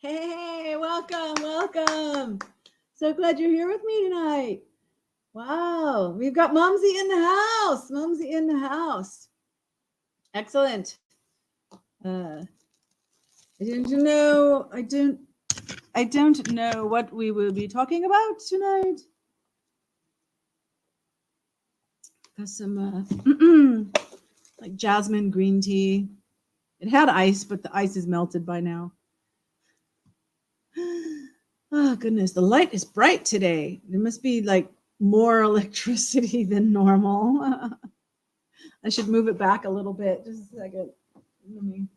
Hey, welcome. So glad you're here with me tonight. Wow, we've got Mumsy in the house. Excellent. I don't know. I don't know what we will be talking about tonight. Got some like jasmine green tea. It had ice, but the ice is melted by now. Oh goodness, the light is bright today. There must be like more electricity than normal. I should move it back a little bit. Just a second. Let me.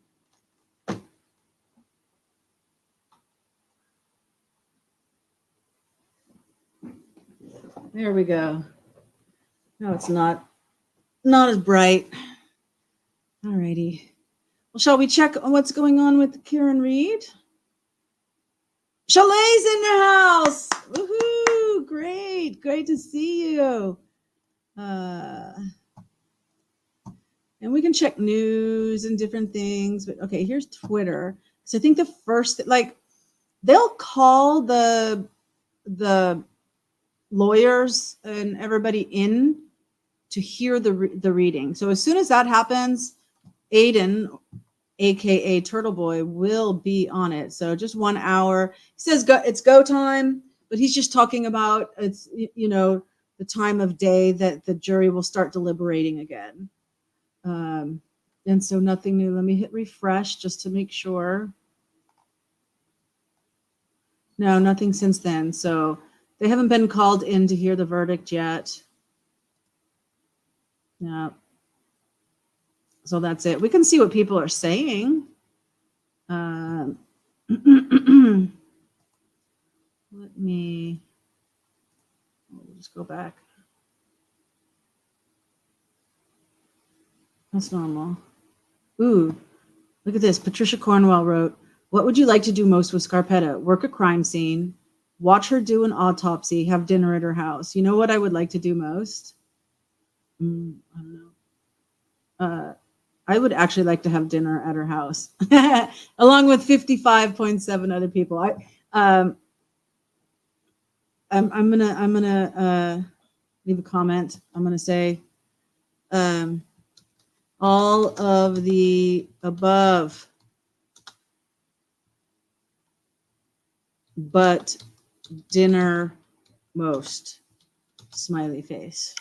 There we go. No, it's not as bright. Alrighty. Well, shall we check on what's going on with Karen Reed? Chalet's in the house. Woohoo! Great to see you. And we can check news and different things. But okay, here's Twitter. So I think the first, like, they'll call the lawyers and everybody in to hear the reading. So as soon as that happens, Aiden, aka Turtle Boy, will be on it. So just 1 hour. He says it's go time, but he's just talking about it's the time of day that the jury will start deliberating again. And so nothing new. Let me hit refresh just to make sure. No, nothing since then. So they haven't been called in to hear the verdict yet. No. So that's it. We can see what people are saying. Let me just go back. That's normal. Ooh, look at this. Patricia Cornwell wrote, "What would you like to do most with Scarpetta? Work a crime scene, watch her do an autopsy, have dinner at her house. You know what I would like to do most? I don't know. I would actually like to have dinner at her house, along with 55.7 other people. I'm gonna leave a comment. I'm gonna say, all of the above, but dinner most. Smiley face.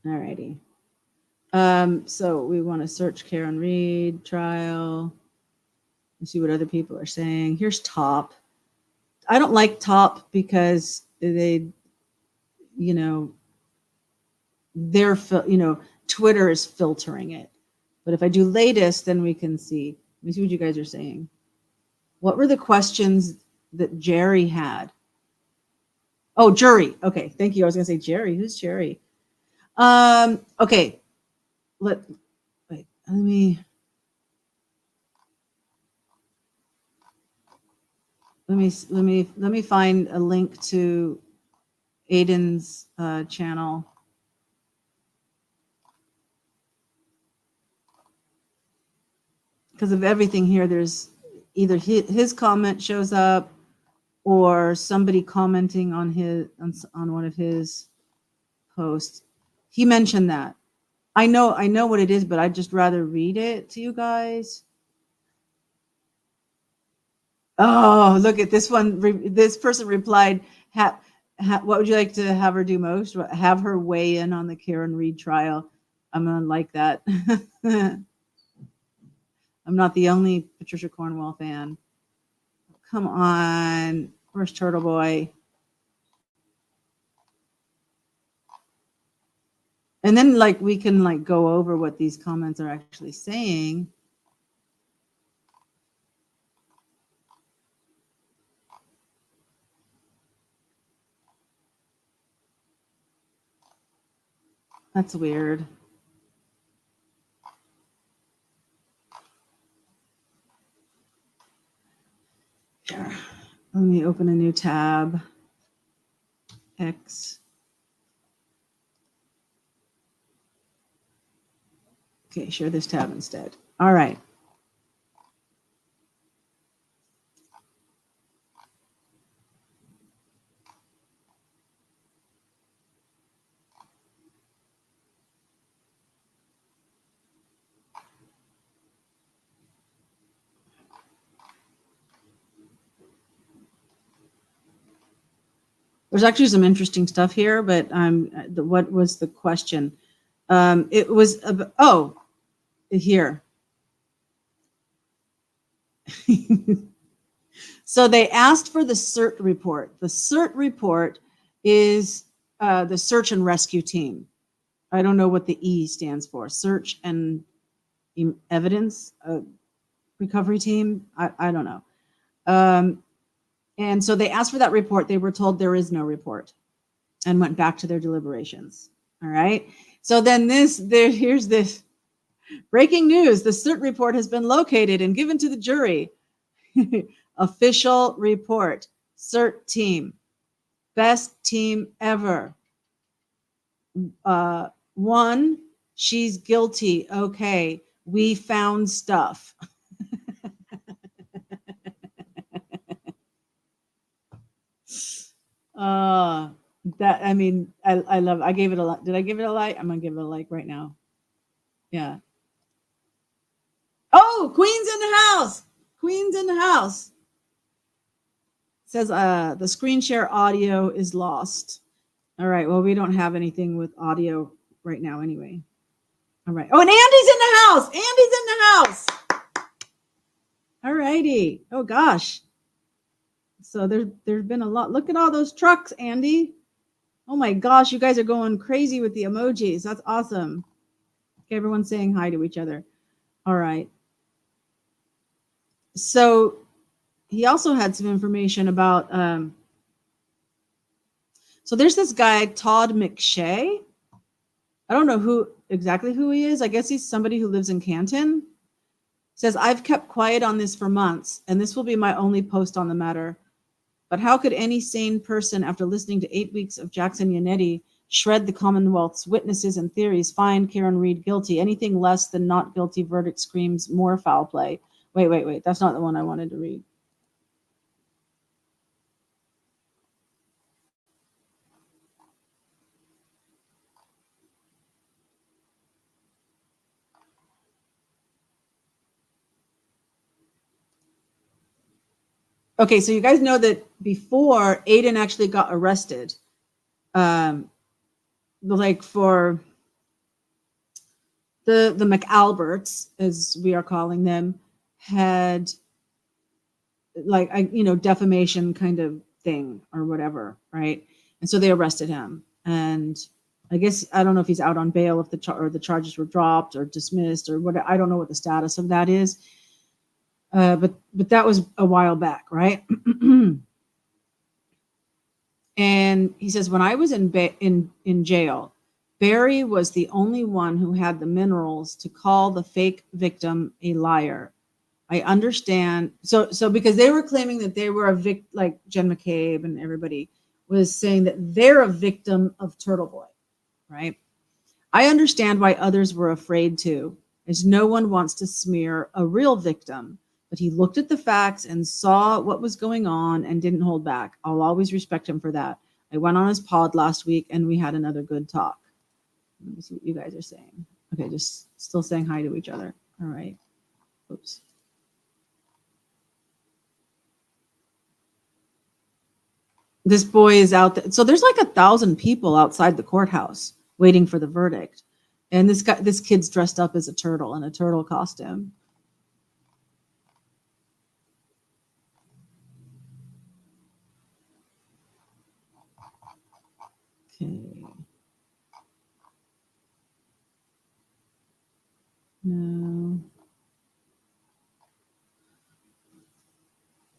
Alrighty. So we want to search Karen Reed trial and see what other people are saying. Here's Top. I don't like Top because they, Twitter is filtering it. But if I do latest, then we can see. Let me see what you guys are saying. What were the questions that Jerry had? Oh, jury. Okay, thank you. I was gonna say Jerry. Who's Jerry? Okay. Let me find a link to Aiden's channel. Because of everything here, there's either his comment shows up or somebody commenting on one of his posts. He mentioned that. I know what it is, but I'd just rather read it to you guys. Oh, look at this one. This person replied, what would you like to have her do most? Have her weigh in on the Karen Reed trial. I'm going to like that. I'm not the only Patricia Cornwell fan. Come on. Where's Turtle Boy? And then we can go over what these comments are actually saying. That's weird. Here, let me open a new tab. X. Okay, share this tab instead. All right. There's actually some interesting stuff here, but what was the question? It was here. So they asked for the CERT report. The CERT report is the search and rescue team. I don't know what the E stands for. Search and evidence recovery team. I don't know. And so they asked for that report. They were told there is no report and went back to their deliberations. All right. So then here's this breaking news. The CERT report has been located and given to the jury. Official report. CERT team. Best team ever. 1, she's guilty. Okay. We found stuff. I love, I gave it a like. Did I give it a like? I'm gonna give it a like right now. Yeah. Oh, Queen's in the house. Queen's in the house. It says the screen share audio is lost. All right. Well, we don't have anything with audio right now anyway. All right. Oh, and Andy's in the house. Andy's in the house. All righty. Oh gosh. So there's been a lot. Look at all those trucks, Andy. Oh my gosh, you guys are going crazy with the emojis. That's awesome. Okay, everyone's saying hi to each other. All right. So he also had some information about, so there's this guy, Todd McShay. I don't know exactly who he is. I guess he's somebody who lives in Canton. Says, I've kept quiet on this for months, and this will be my only post on the matter. But how could any sane person, after listening to 8 weeks of Jackson Yannetti shred the Commonwealth's witnesses and theories, find Karen Read guilty? Anything less than not guilty verdict screams more foul play. Wait. That's not the one I wanted to read. Okay, so you guys know that before Aiden actually got arrested, like for the McAlberts, as we are calling them, had like a defamation kind of thing or whatever, right? And so they arrested him, and I guess I don't know if he's out on bail, if the charges were dropped or dismissed or what. I don't know what the status of that is. But that was a while back, right? And he says, when I was in jail, Barry was the only one who had the minerals to call the fake victim a liar. I understand. So because they were claiming that they were like Jen McCabe and everybody was saying that they're a victim of Turtle Boy, right? I understand why others were afraid to, as no one wants to smear a real victim. But he looked at the facts and saw what was going on and didn't hold back. I'll always respect him for that. I went on his pod last week and we had another good talk. Let me see what you guys are saying. Okay, just still saying hi to each other. All right. Oops. This boy is out there. So there's like 1,000 people outside the courthouse waiting for the verdict. And this kid's dressed up as a turtle in a turtle costume. Okay. No.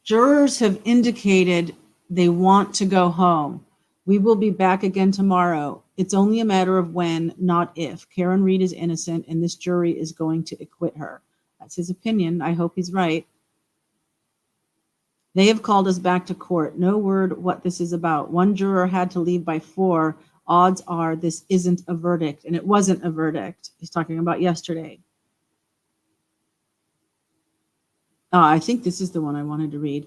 Jurors have indicated they want to go home. We will be back again tomorrow. It's only a matter of when, not if. Karen Read is innocent, and this jury is going to acquit her. That's his opinion. I hope he's right. They have called us back to court. No word what this is about. One juror had to leave by 4. Odds are this isn't a verdict. And it wasn't a verdict. He's talking about yesterday. I think this is the one I wanted to read.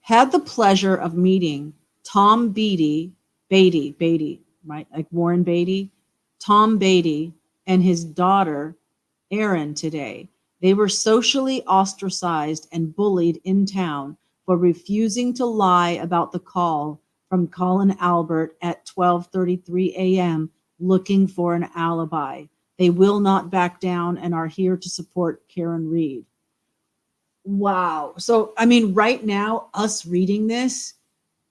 Had the pleasure of meeting Tom Beatty, right? Like Warren Beatty, Tom Beatty, and his daughter, Erin, today. They were socially ostracized and bullied in town for refusing to lie about the call from Colin Albert at 12:33 a.m. looking for an alibi. They will not back down and are here to support Karen Reed. Wow. So, I mean, right now, us reading this,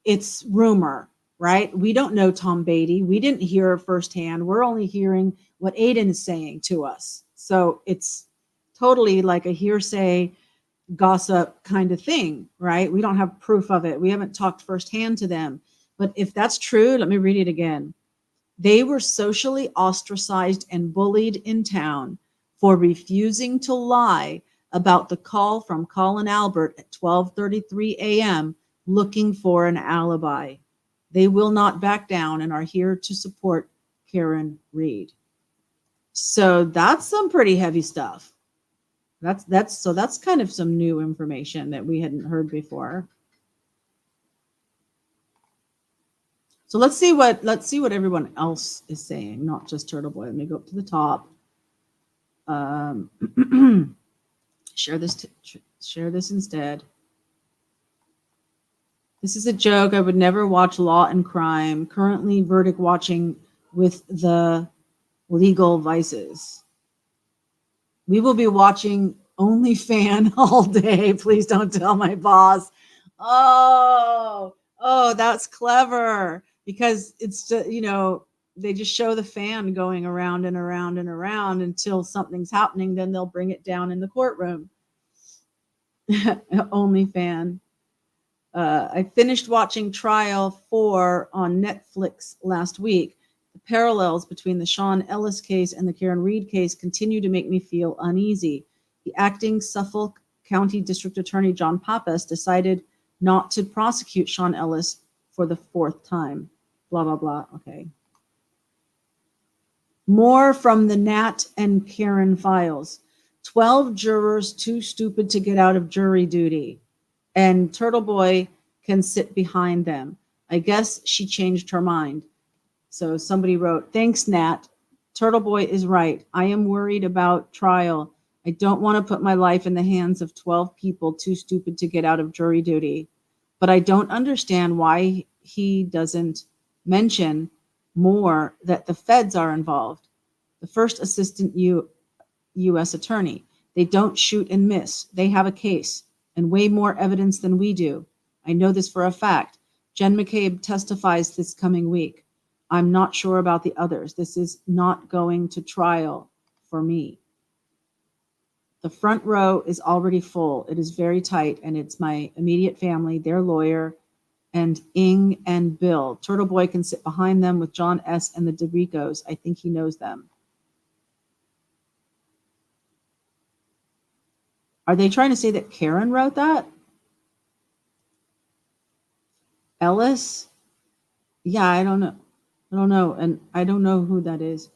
it's rumor, right? We don't know Tom Beatty. We didn't hear it firsthand. We're only hearing what Aiden is saying to us. So it's totally like a hearsay gossip kind of thing, right? We don't have proof of it. We haven't talked firsthand to them. But if that's true, let me read it again. They were socially ostracized and bullied in town for refusing to lie about the call from Colin Albert at 12:33 a.m. looking for an alibi. They will not back down and are here to support Karen Reed. So that's some pretty heavy stuff. That's kind of some new information that we hadn't heard before. So let's see what everyone else is saying, not just Turtle Boy. Let me go up to the top. Share this instead. This is a joke. I would never watch Law and Crime. Currently verdict watching with the legal vices. We will be watching OnlyFans all day. Please don't tell my boss. Oh, that's clever. Because it's just, they just show the fan going around and around and around until something's happening. Then they'll bring it down in the courtroom. OnlyFans. I finished watching Trial 4 on Netflix last week. The parallels between the Sean Ellis case and the Karen Reed case continue to make me feel uneasy. The acting Suffolk County District Attorney John Pappas decided not to prosecute Sean Ellis for the 4th time. Blah, blah, blah. Okay. More from the Nat and Karen files. 12 jurors too stupid to get out of jury duty. And Turtle Boy can sit behind them. I guess she changed her mind. So somebody wrote, thanks, Nat. Turtle Boy is right. I am worried about trial. I don't want to put my life in the hands of 12 people too stupid to get out of jury duty. But I don't understand why he doesn't mention more that the feds are involved. The first assistant U.S. attorney. They don't shoot and miss. They have a case and way more evidence than we do. I know this for a fact. Jen McCabe testifies this coming week. I'm not sure about the others. This is not going to trial for me. The front row is already full. It is very tight, and it's my immediate family, their lawyer, and Ing and Bill. Turtle Boy can sit behind them with John S. and the DeRicos. I think he knows them. Are they trying to say that Karen wrote that? Ellis? Yeah, I don't know. And I don't know who that is.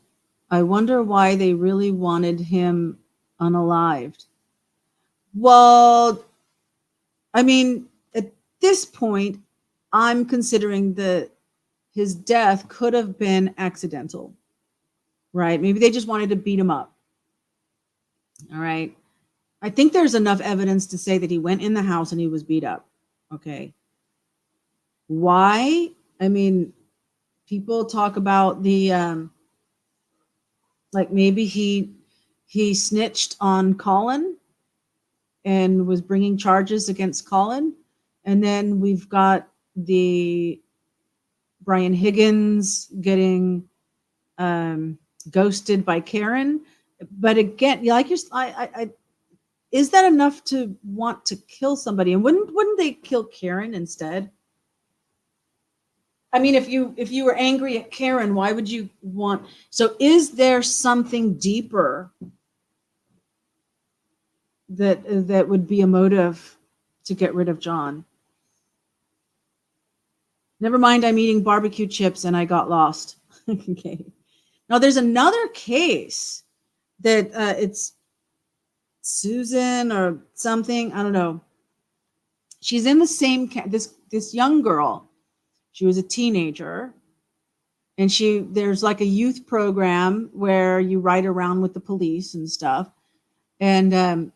I wonder why they really wanted him unalived. Well, I mean, at this point, I'm considering that his death could have been accidental, right? Maybe they just wanted to beat him up. All right. I think there's enough evidence to say that he went in the house and he was beat up. Okay. Why? I mean, people talk about the, like maybe he snitched on Colin and was bringing charges against Colin. And then we've got the Brian Higgins getting ghosted by Karen. But again, like is that enough to want to kill somebody? And wouldn't they kill Karen instead? I mean, if you were angry at Karen, why would you want? So is there something deeper that would be a motive to get rid of John? Never mind, I'm eating barbecue chips and I got lost. Okay. Now there's another case that it's Susan or something. I don't know. She's in the same this young girl. She was a teenager, and there's like a youth program where you ride around with the police and stuff. And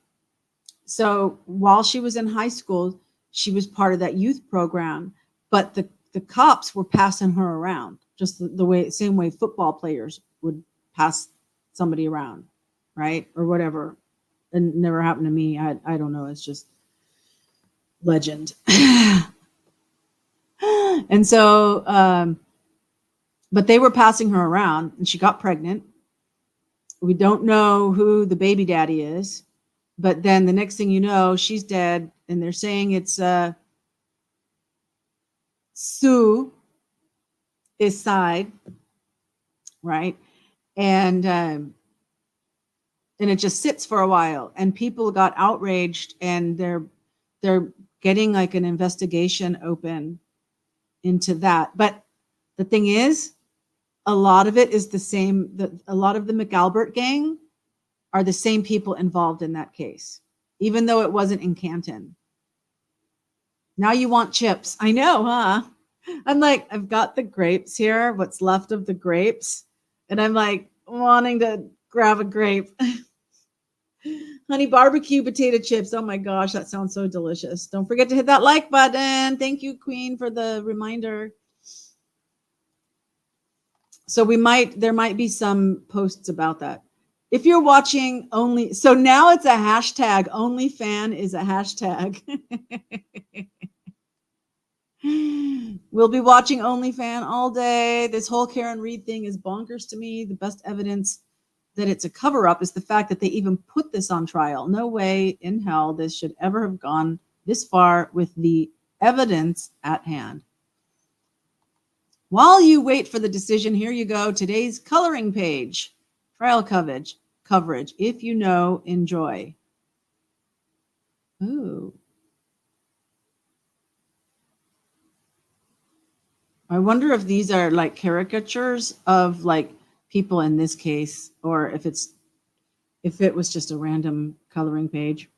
so while she was in high school, she was part of that youth program, but the cops were passing her around just the same way football players would pass somebody around, right? Or whatever. And never happened to me. I don't know. It's just legend. And so, but they were passing her around, and she got pregnant. We don't know who the baby daddy is, but then the next thing you know, she's dead, and they're saying it's Sue is side, right? And it just sits for a while, and people got outraged, and they're getting like an investigation open into that. But the thing is, a lot of it is the same. A lot of the McAlbert gang are the same people involved in that case, even though it wasn't in Canton. Now you want chips. I know, huh? I'm like, I've got the grapes here, what's left of the grapes. And I'm like wanting to grab a grape. Honey barbecue potato chips. Oh my gosh, that sounds so delicious. Don't forget to hit that like button. Thank you, Queen, for the reminder. So there might be some posts about that. If you're watching only, so now it's a hashtag. OnlyFan is a hashtag. We'll be watching OnlyFan all day. This whole Karen Reed thing is bonkers to me. The best evidence that it's a cover-up is the fact that they even put this on trial. No way in hell this should ever have gone this far with the evidence at hand. While you wait for the decision, here you go. Today's coloring page. Trial coverage. If you know, enjoy. Ooh. I wonder if these are like caricatures of like people in this case, or if it was just a random coloring page.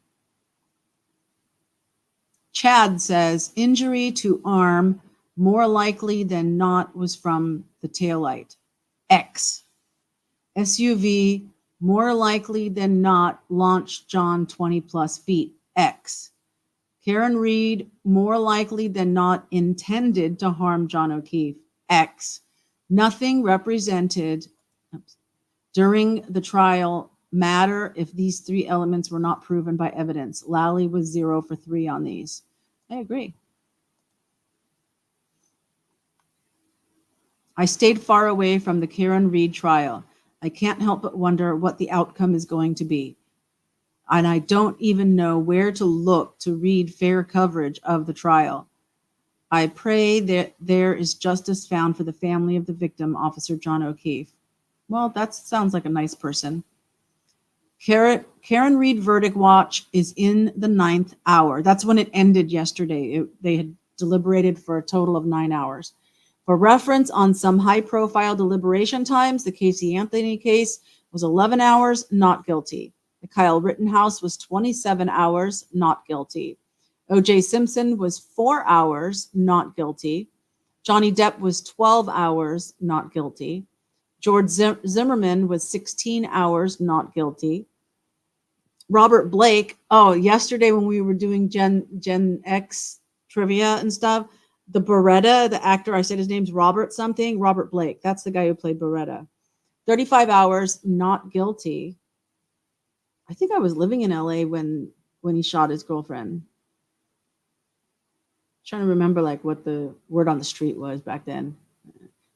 Chad says injury to arm more likely than not was from the taillight. X. SUV more likely than not launched John 20 plus feet. X. Karen Reed more likely than not intended to harm John O'Keefe. X. Nothing represented during the trial matter if these three elements were not proven by evidence. Lally was 0 for 3 on these. I agree. I stayed far away from the Karen Reed trial. I can't help but wonder what the outcome is going to be. And I don't even know where to look to read fair coverage of the trial. I pray that there is justice found for the family of the victim, Officer John O'Keefe. Well, that sounds like a nice person. Karen Reed verdict watch is in the 9th hour. That's when it ended yesterday. They had deliberated for a total of 9 hours. For reference on some high-profile deliberation times, the Casey Anthony case was 11 hours, not guilty. The Kyle Rittenhouse was 27 hours, not guilty. O.J. Simpson was 4 hours, not guilty. Johnny Depp was 12 hours, not guilty. George Zimmerman was 16 hours, not guilty. Robert Blake, yesterday when we were doing Gen X trivia and stuff, the Beretta, the actor, I said his name's Robert Blake. That's the guy who played Beretta. 35 hours, not guilty. I think I was living in LA when he shot his girlfriend. Trying to remember like what the word on the street was back then.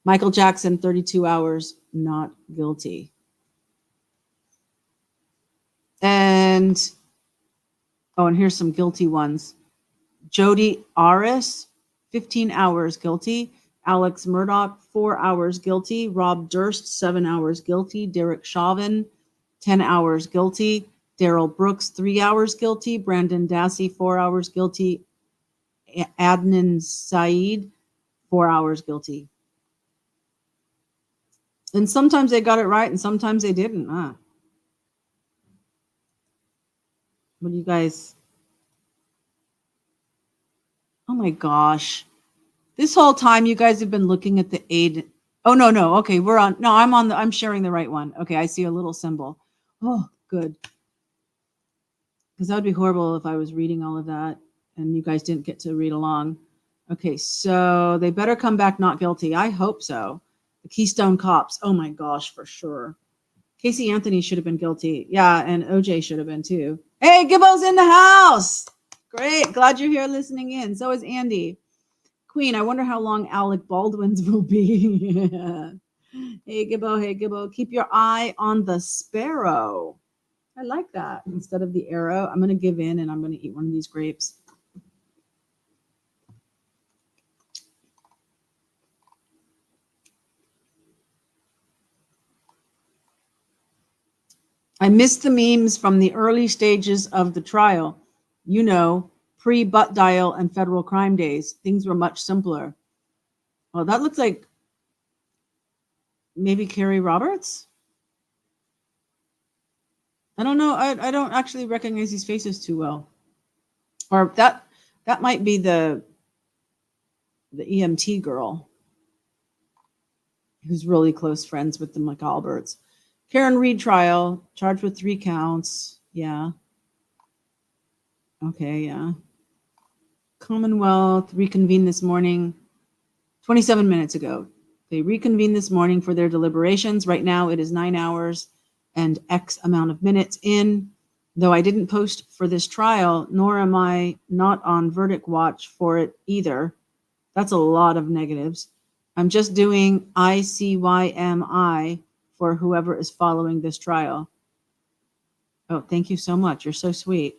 Michael Jackson, 32 hours, not guilty. And here's some guilty ones. Jodi Arias, 15 hours guilty. Alex Murdoch, 4 hours guilty. Rob Durst, 7 hours guilty. Derek Chauvin, 10 hours guilty. Daryl Brooks, 3 hours guilty. Brandon Dassey, 4 hours guilty. Adnan Saeed, 4 hours guilty. And sometimes they got it right and sometimes they didn't. What do you guys? Oh my gosh. This whole time you guys have been looking at the aid. Oh no. Okay, we're on. No, I'm sharing the right one. Okay, I see a little symbol. Oh, good. Because that would be horrible if I was reading all of that and you guys didn't get to read along. Okay, so they better come back not guilty. I hope so. The Keystone Cops. Oh my gosh, for sure. Casey Anthony should have been guilty. Yeah, and OJ should have been too. Hey, Gibbo's in the house. Great. Glad you're here listening in. So is Andy. Queen, I wonder how long Alec Baldwin's will be. Hey, Gibbo. Keep your eye on the sparrow. I like that. Instead of the arrow, I'm going to give in and I'm going to eat one of these grapes. I missed the memes from the early stages of the trial. You know, pre-butt dial and federal crime days. Things were much simpler. Well, that looks like maybe Carrie Roberts. I don't know. I don't actually recognize these faces too well. Or that might be the EMT girl who's really close friends with the McAlberts. Karen Reed trial, charged with 3 counts. Yeah. Okay, yeah. Commonwealth reconvened this morning, 27 minutes ago. They reconvened this morning for their deliberations. Right now it is 9 hours and X amount of minutes in. Though I didn't post for this trial, nor am I not on verdict watch for it either. That's a lot of negatives. I'm just doing ICYMI for whoever is following this trial. Oh, thank you so much. You're so sweet.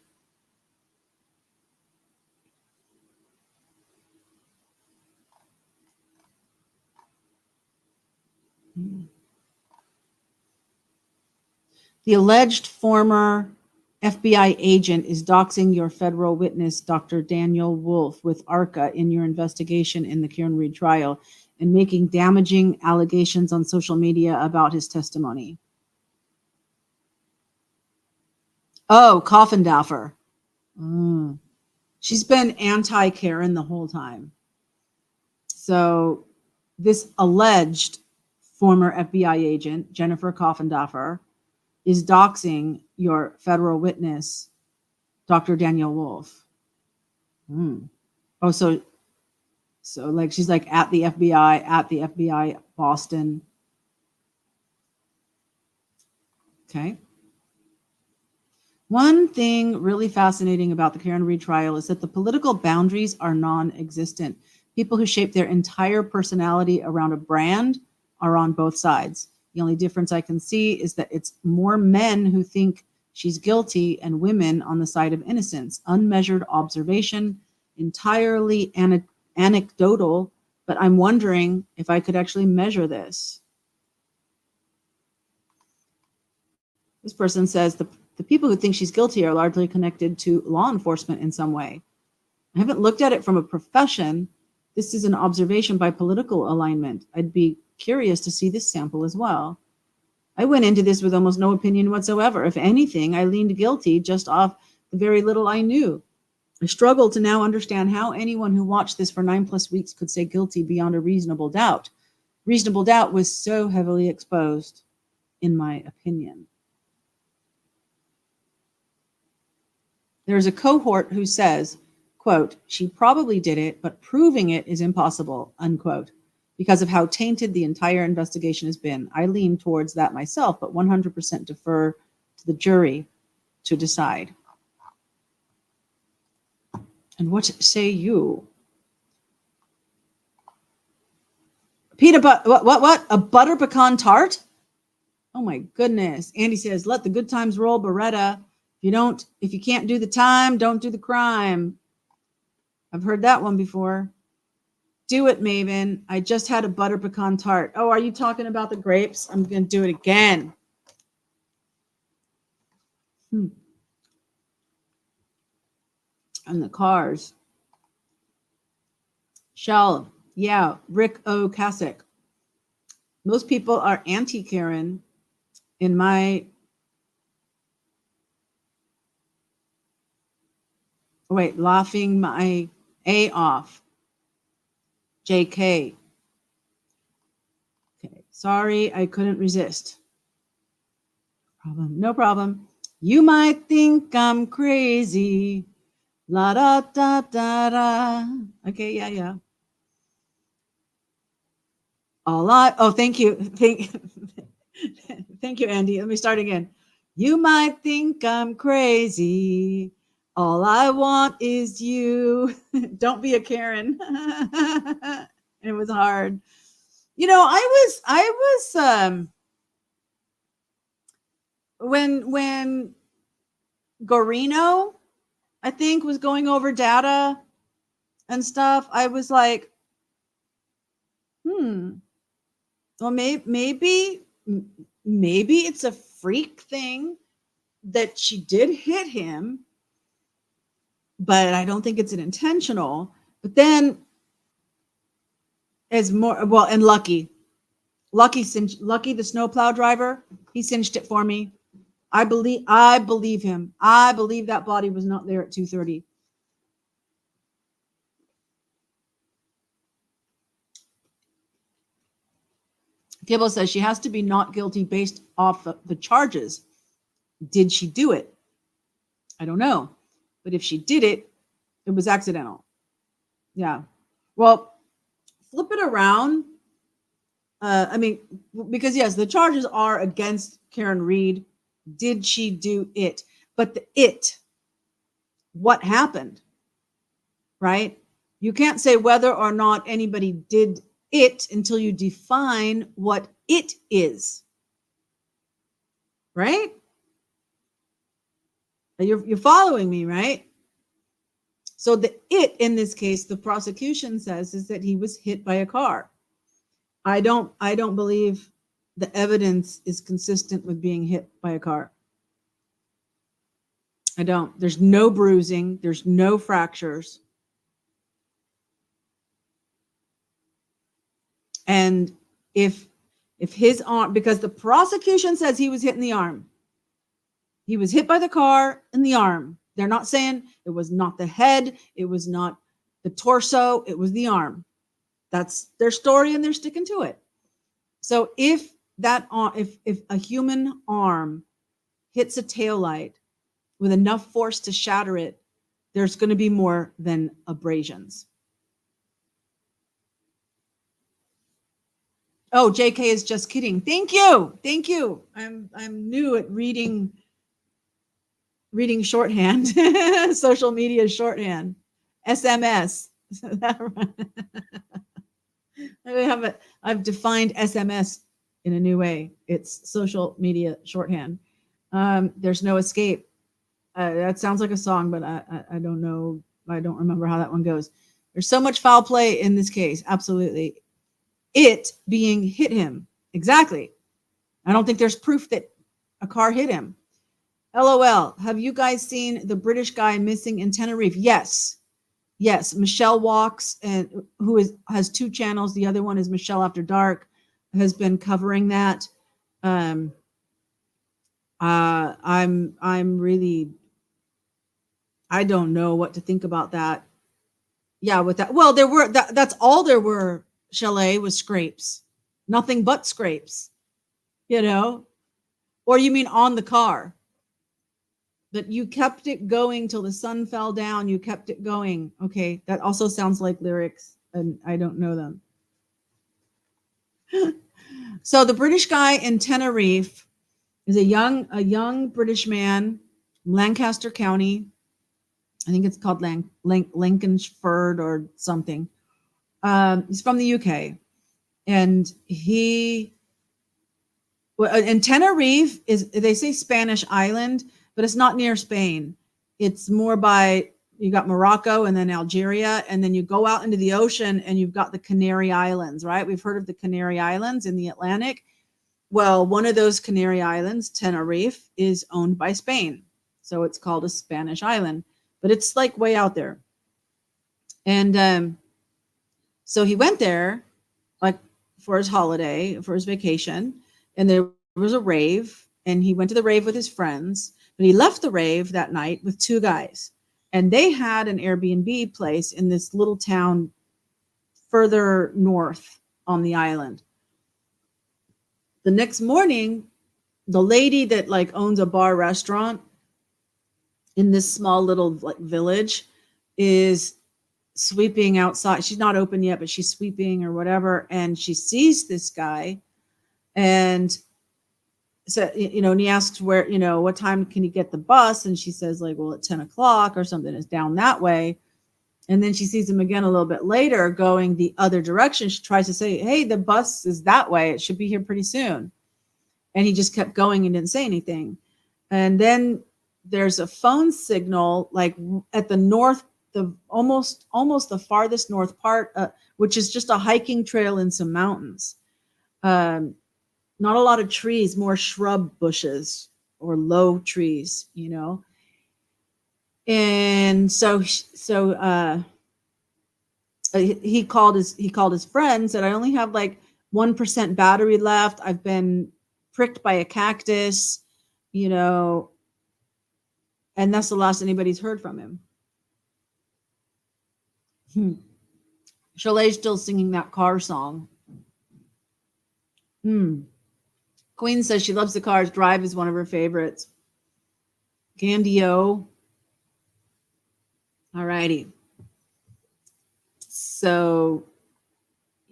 The alleged former FBI agent is doxing your federal witness, Dr. Daniel Wolf, with ARCA in your investigation in the Karen Reed trial and making damaging allegations on social media about his testimony. Oh, Coffindaffer. She's been anti-Karen the whole time. So this alleged former FBI agent, Jennifer Coffindaffer, is doxing your federal witness, Dr. Daniel Wolf. Oh, so like she's like at the FBI Boston. Okay. One thing really fascinating about the Karen Reed trial is that the political boundaries are non-existent. People who shape their entire personality around a brand are on both sides. The only difference I can see is that it's more men who think she's guilty and women on the side of innocence. Unmeasured observation, entirely anecdotal, but I'm wondering if I could actually measure this. This person says the people who think she's guilty are largely connected to law enforcement in some way. I haven't looked at it from a profession. This is an observation by political alignment. I'd be curious to see this sample as well. I went into this with almost no opinion whatsoever. If anything, I leaned guilty just off the very little I knew. I struggle to now understand how anyone who watched this for 9+ weeks could say guilty beyond a reasonable doubt. Reasonable doubt was so heavily exposed, in my opinion. There's a cohort who says, quote, she probably did it, but proving it is impossible, unquote, because of how tainted the entire investigation has been. I lean towards that myself, but 100% defer to the jury to decide. And what say you? Peanut butter, what? A butter pecan tart? Oh my goodness. Andy says, let the good times roll, Beretta. If you can't do the time, don't do the crime. I've heard that one before. Do it, Maven. I just had a butter pecan tart. Oh, are you talking about the grapes? I'm going to do it again. And the cars. Shell. Yeah. Rick O. Kasich. Most people are anti-Karen in my wait, laughing my A off. JK. Okay, sorry, I couldn't resist. No problem. You might think I'm crazy. La da da da da. Okay, yeah. Thank you. Thank you, Andy. Let me start again. You might think I'm crazy. All I want is you. Don't be a Karen. It was hard. I was when Gorino, I think, was going over data and stuff, I was like, well, maybe it's a freak thing that she did hit him, but I don't think it's an intentional. But then, as more well, and Lucky, the snowplow driver, he cinched it for me. I believe him. I believe that body was not there at 2:30. Kibble says she has to be not guilty based off the charges. Did she do it? I don't know. But if she did it, it was accidental. Yeah. Well, flip it around. Because yes, the charges are against Karen Read. Did she do it? But what happened? Right? You can't say whether or not anybody did it until you define what it is. Right? You're following me, right? So the it in this case, the prosecution says, is that he was hit by a car. I don't believe the evidence is consistent with being hit by a car. I don't. There's no bruising. There's no fractures. And if his arm, because the prosecution says he was hit in the arm. He was hit by the car in the arm. They're not saying it was not the head. It was not the torso. It was the arm. That's their story, and they're sticking to it. So if a human arm hits a taillight with enough force to shatter it, there's going to be more than abrasions. Oh, JK is just kidding. Thank you. I'm new at reading shorthand, social media shorthand, SMS. I've defined SMS in a new way. It's social media shorthand. There's no escape. That sounds like a song, but I don't know. I don't remember how that one goes. There's so much foul play in this case. Absolutely. It being hit him. Exactly. I don't think there's proof that a car hit him. LOL. Have you guys seen the British guy missing in Tenerife? Yes. Michelle Walks, and has two channels. The other one is Michelle After Dark, has been covering that. I'm really, I don't know what to think about that. Yeah, with that. Well, that's all there were, Chalet, was scrapes. Nothing but scrapes. Or you mean on the car? That you kept it going till the sun fell down. You kept it going. Okay, that also sounds like lyrics, and I don't know them. So the British guy in Tenerife is a young British man, Lancaster County. I think it's called Lincolnshire or something. He's from the UK, and and Tenerife is, they say, Spanish island, but it's not near Spain. It's more by, you got Morocco and then Algeria, and then you go out into the ocean and you've got the Canary Islands, right? We've heard of the Canary Islands in the Atlantic. Well, one of those Canary Islands, Tenerife, is owned by Spain. So it's called a Spanish island, but it's like way out there. And so he went there like for his holiday, for his vacation, and there was a rave, and he went to the rave with his friends. But he left the rave that night with two guys. And they had an Airbnb place in this little town further north on the island. The next morning, the lady that like owns a bar restaurant in this small little like village is sweeping outside. She's not open yet, but she's sweeping or whatever. And she sees this guy and so, and he asks where, what time can you get the bus? And she says like, well, at 10 o'clock or something is down that way. And then she sees him again a little bit later going the other direction. She tries to say, hey, the bus is that way. It should be here pretty soon. And he just kept going and didn't say anything. And then there's a phone signal like at the north, the almost the farthest north part, which is just a hiking trail in some mountains. Not a lot of trees, more shrub bushes or low trees, And so he called his friend, said, I only have like 1% battery left. I've been pricked by a cactus, and that's the last anybody's heard from him. Chalet's still singing that car song. Queen says she loves the cars. Drive is one of her favorites. Gandio. All righty. So,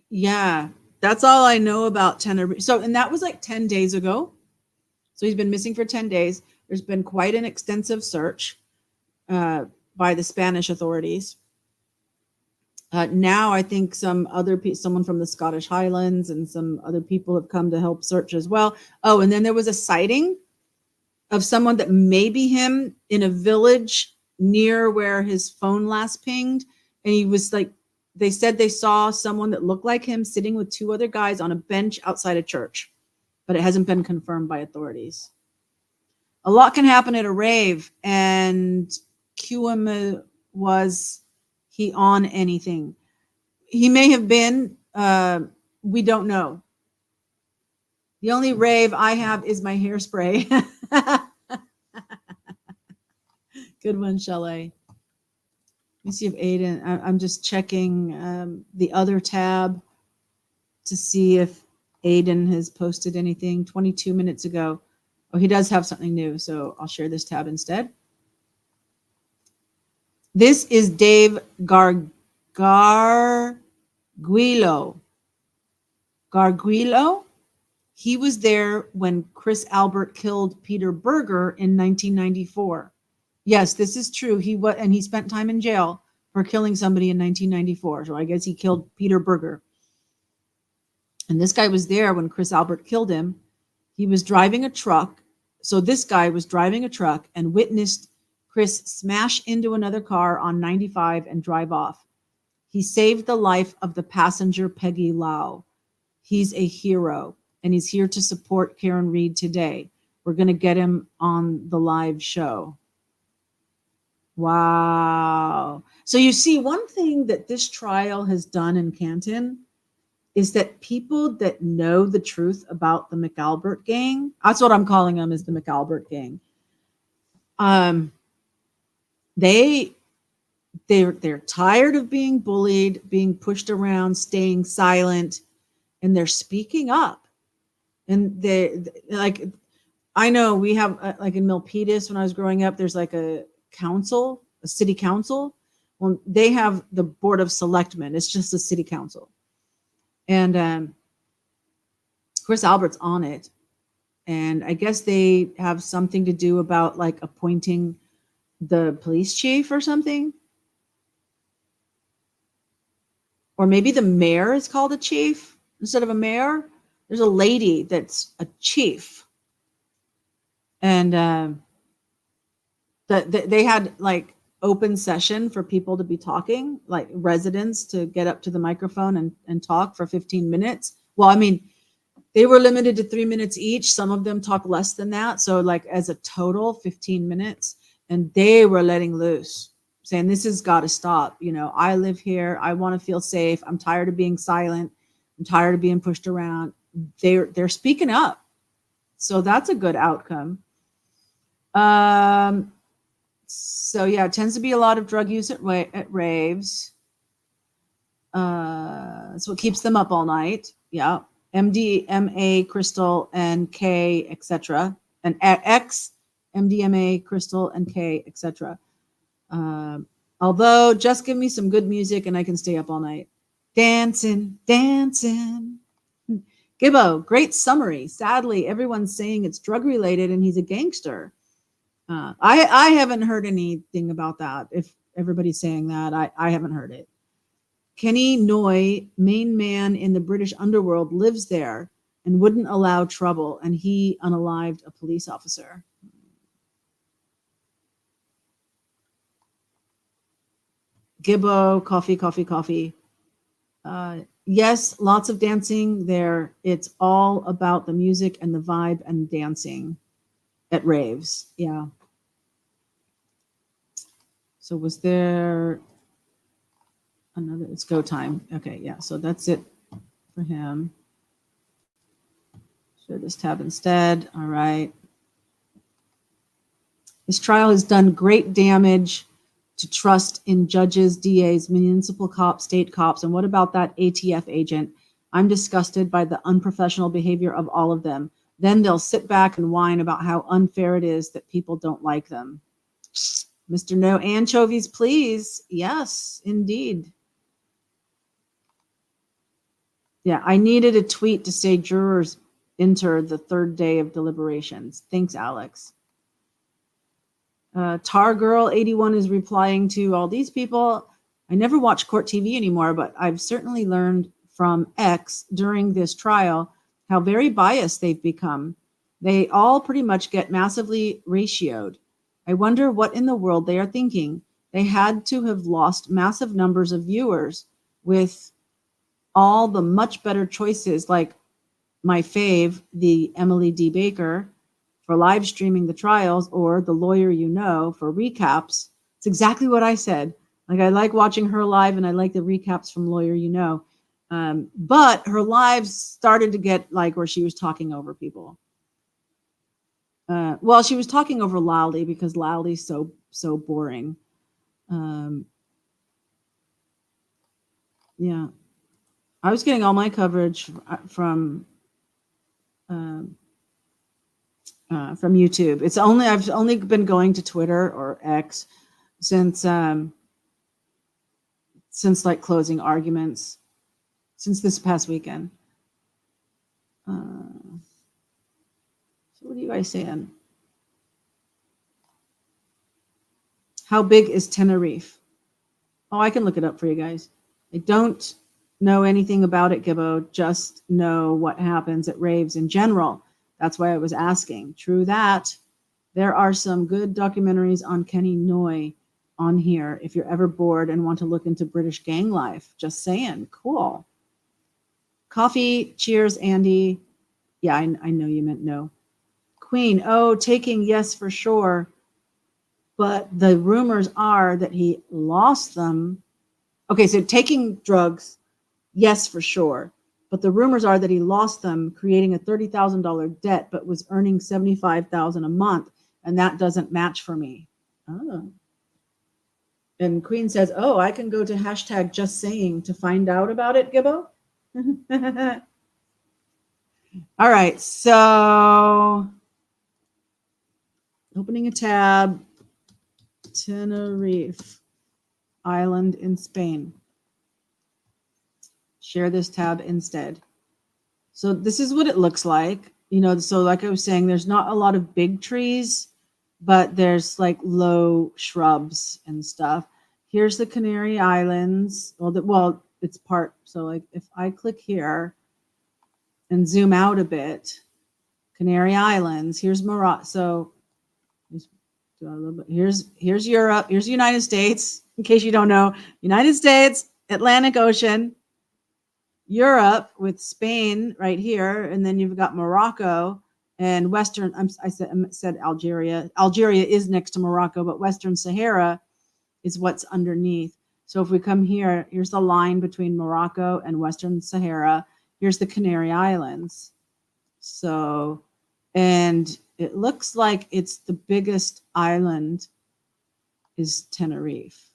yeah, that's all I know about Tenerife. So, and that was like 10 days ago. So he's been missing for 10 days. There's been quite an extensive search by the Spanish authorities. Now I think someone from the Scottish Highlands and some other people have come to help search as well. Oh, and then there was a sighting of someone that may be him in a village near where his phone last pinged. And he was like, they said they saw someone that looked like him sitting with two other guys on a bench outside a church, but it hasn't been confirmed by authorities. A lot can happen at a rave, and QM was he on anything? He may have been, we don't know. The only rave I have is my hairspray. Good one, Chalet. Let me see if Aiden, I'm just checking the other tab to see if Aiden has posted anything 22 minutes ago. Oh, he does have something new, so I'll share this tab instead. This is Dave Garguilo. Garguilo. He was there when Chris Albert killed Peter Berger in 1994. Yes, this is true. And he spent time in jail for killing somebody in 1994. So I guess he killed Peter Berger. And this guy was there when Chris Albert killed him. He was driving a truck. So this guy was driving a truck and witnessed Chris smash into another car on 95 and drive off. He saved the life of the passenger, Peggy Lau. He's a hero, and he's here to support Karen Reed today. We're going to get him on the live show. Wow. So you see, one thing that this trial has done in Canton is that people that know the truth about the McAlbert gang, that's what I'm calling them, is the McAlbert gang. They're tired of being bullied, being pushed around, staying silent, and they're speaking up. And they like, I know we have like in Milpitas when I was growing up, there's like a council, a city council. Well, they have the board of selectmen. It's just a city council. And Chris Albert's on it. And I guess they have something to do about like appointing the police chief or something. Or maybe the mayor is called a chief instead of a mayor. There's a lady that's a chief. And they had like open session for people to be talking, like residents to get up to the microphone and talk for 15 minutes. Well, I mean, they were limited to 3 minutes each. Some of them talk less than that. So like as a total 15 minutes, and they were letting loose, saying this has got to stop. You know, I live here. I want to feel safe. I'm tired of being silent. I'm tired of being pushed around. They're speaking up. So that's a good outcome. So yeah, it tends to be a lot of drug use at raves. That's what keeps them up all night. Yeah. MDMA, crystal, and K, etc. And X, MDMA, crystal, and K, etc. Although, just give me some good music and I can stay up all night. Dancing, dancing. Gibbo, great summary. Sadly, everyone's saying it's drug related and he's a gangster. I haven't heard anything about that. If everybody's saying that, I haven't heard it. Kenny Noy, main man in the British underworld, lives there and wouldn't allow trouble, and he unalived a police officer. Gibbo, coffee, coffee, coffee. Yes, lots of dancing there. It's all about the music and the vibe and dancing at raves. Yeah. So was there another? It's go time. Okay, yeah. So that's it for him. Share this tab instead. All right. This trial has done great damage to trust in judges, DAs, municipal cops, state cops, and what about that ATF agent? I'm disgusted by the unprofessional behavior of all of them. Then they'll sit back and whine about how unfair it is that people don't like them. Mr. No Anchovies, please. Yes, indeed. Yeah, I needed a tweet to say jurors enter the third day of deliberations. Thanks, Alex. Tar Girl 81 is replying to all these people. I never watch court TV anymore, but I've certainly learned from X during this trial how very biased they've become. They all pretty much get massively ratioed. I wonder what in the world they are thinking. They had to have lost massive numbers of viewers with all the much better choices, like my fave, the Emily D. Baker, for live streaming the trials, or the lawyer you know for recaps. It's exactly what I said. Like, I like watching her live and I like the recaps from Lawyer You Know. But her lives started to get like where she was talking over people. Well, she was talking over Lowley because Lowley's so boring. Yeah. I was getting all my coverage from YouTube. I've only been going to Twitter or X since like closing arguments since this past weekend. So what are you guys saying? How big is Tenerife? Oh, I can look it up for you guys. I don't know anything about it, Gibbo. Just know what happens at raves in general. That's why I was asking. True that. There are some good documentaries on Kenny Noy on here if you're ever bored and want to look into British gang life. Just saying. Cool. Coffee. Cheers, Andy. Yeah, I know you meant no. Queen. Oh, taking yes for sure. But the rumors are that he lost them. Okay, so taking drugs, yes, for sure. But the rumors are that he lost them, creating a $30,000 debt, but was earning $75,000 a month, and that doesn't match for me. Oh. And Queen says, "Oh, I can go to hashtag just saying to find out about it, Gibbo." All right, so opening a tab, Tenerife Island in Spain. Share this tab instead. So this is what it looks like. So like I was saying, there's not a lot of big trees, but there's like low shrubs and stuff. Here's the Canary Islands. Well, it's part. So like if I click here and zoom out a bit, Canary Islands, here's Morocco. So here's Europe, here's the United States, in case you don't know. United States, Atlantic Ocean, Europe with Spain right here, and then you've got Morocco and Western. I said Algeria. Algeria is next to Morocco, but Western Sahara is what's underneath. So if we come here, here's the line between Morocco and Western Sahara. Here's the Canary Islands. So, and it looks like it's the biggest island is Tenerife.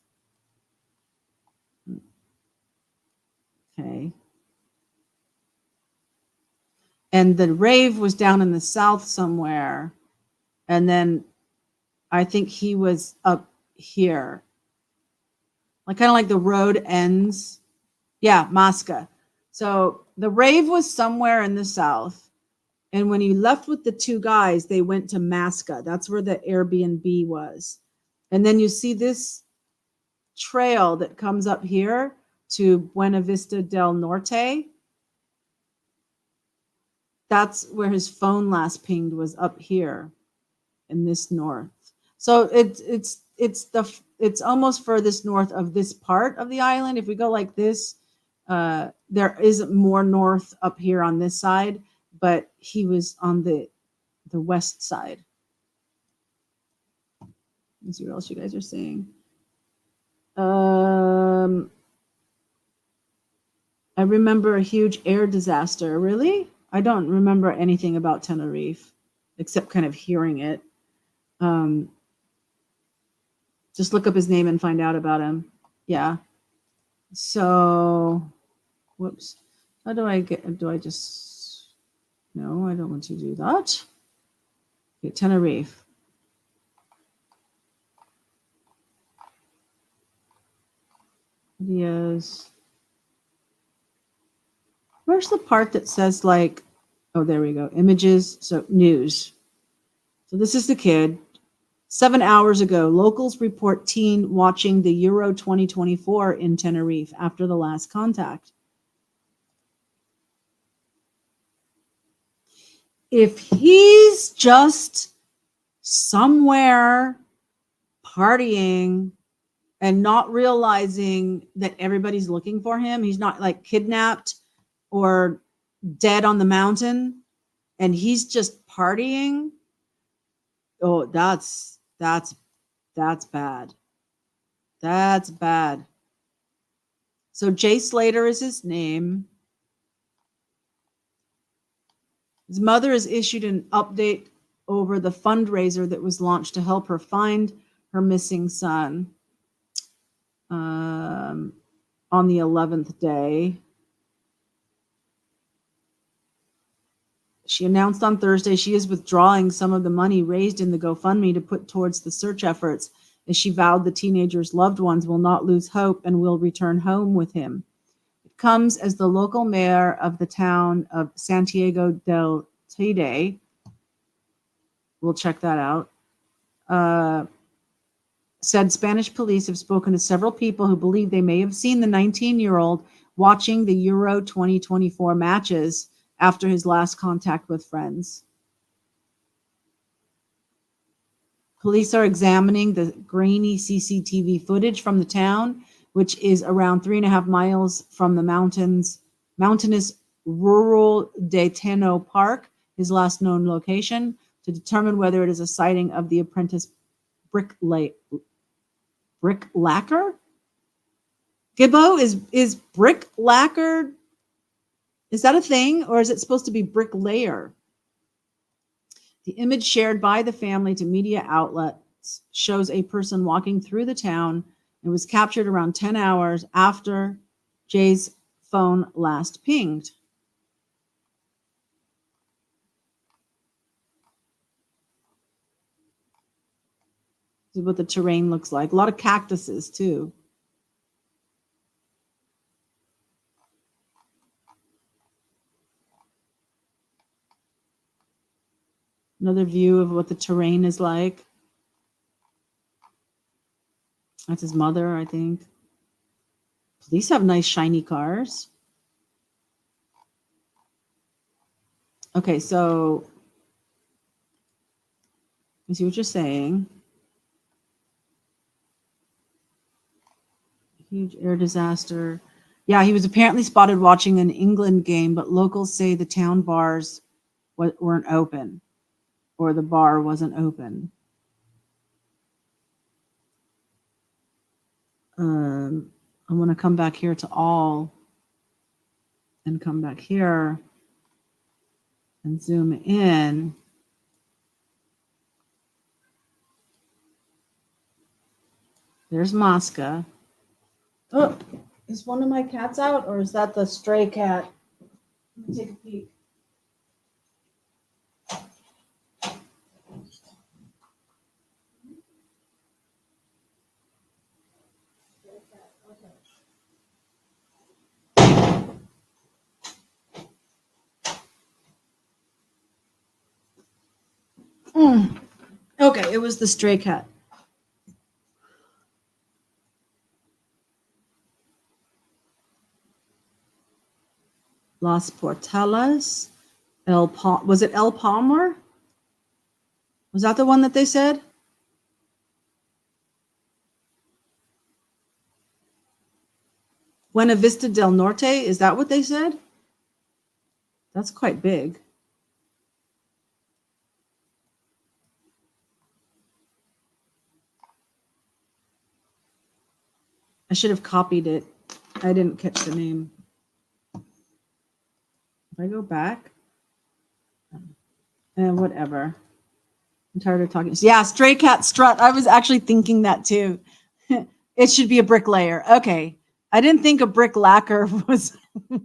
Okay. And the rave was down in the south somewhere. And then I think he was up here. Like kind of like the road ends. Yeah, Masca. So the rave was somewhere in the south. And when he left with the two guys, they went to Masca. That's where the Airbnb was. And then you see this trail that comes up here to Buena Vista del Norte. That's where his phone last pinged, was up here in this north. So it's almost furthest north of this part of the island. If we go like this, there is more north up here on this side, but he was on the west side. Let's see what else you guys are saying. I remember a huge air disaster. Really? I don't remember anything about Tenerife except kind of hearing it. Just look up his name and find out about him. Yeah. So, whoops. How do I just, no, I don't want to do that. Okay, Tenerife. Videos. Where's the part that says like, oh, there we go. Images. So news. So this is the kid. 7 hours ago, locals report teen watching the Euro 2024 in Tenerife after the last contact. If he's just somewhere partying and not realizing that everybody's looking for him, he's not like kidnapped or dead on the mountain, and he's just partying. Oh, that's bad. That's bad. So Jay Slater is his name. His mother has issued an update over the fundraiser that was launched to help her find her missing son on the 11th day. She announced on Thursday she is withdrawing some of the money raised in the GoFundMe to put towards the search efforts, as she vowed the teenager's loved ones will not lose hope and will return home with him. It comes as the local mayor of the town of Santiago del Teide, we'll check that out, said Spanish police have spoken to several people who believe they may have seen the 19-year-old watching the Euro 2024 matches after his last contact with friends. Police are examining the grainy CCTV footage from the town, which is around 3.5 miles from the mountainous rural de Teno Park, his last known location, to determine whether it is a sighting of the apprentice bricklayer. Gibbo, is brick lacquer? Is that a thing, or is it supposed to be bricklayer? The image shared by the family to media outlets shows a person walking through the town and was captured around 10 hours after Jay's phone last pinged. This is what the terrain looks like. A lot of cactuses, too. Another view of what the terrain is like. That's his mother, I think. Police have nice shiny cars. Okay, so I see what you're saying. Huge air disaster. Yeah, he was apparently spotted watching an England game, but locals say the town bars weren't open, or the bar wasn't open. I want to come back here to all and come back here and zoom in. There's Mosca. Oh, is one of my cats out, or is that the stray cat? Let me take a peek. Okay, it was the stray cat. Las Portalas. Was it El Palmar? Was that the one that they said? Buena Vista del Norte, is that what they said? That's quite big. I should have copied it. I didn't catch the name. If I go back, whatever. I'm tired of talking. Yeah, stray cat strut. I was actually thinking that too. It should be a bricklayer. Okay. I didn't think a brick lacquer was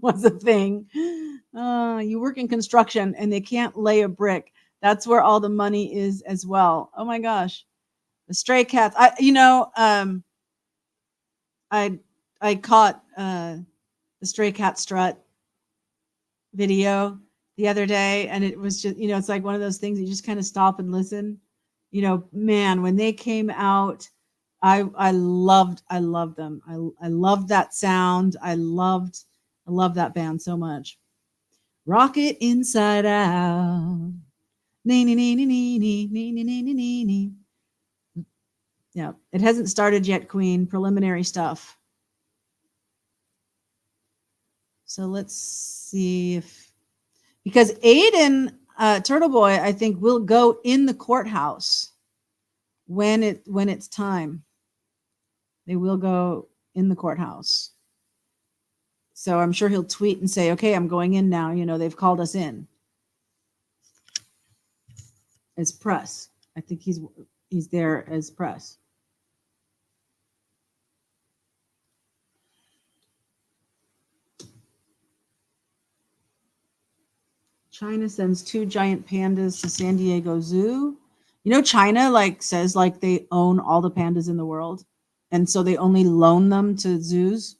a thing. You work in construction and they can't lay a brick. That's where all the money is as well. Oh my gosh. The stray cats. I caught the stray cat strut video the other day, and it was just, it's like one of those things you just kind of stop and listen. Man, when they came out, I loved them. I loved that sound. I loved that band so much. Rocket Inside Out. Yeah, it hasn't started yet, Queen. Preliminary stuff. So let's see if, because Aiden, Turtle Boy, I think will go in the courthouse when it's time. They will go in the courthouse. So I'm sure he'll tweet and say, okay, I'm going in now. They've called us in. As press. I think he's there as press. China sends 2 giant pandas to San Diego Zoo. China says they own all the pandas in the world. And so they only loan them to zoos.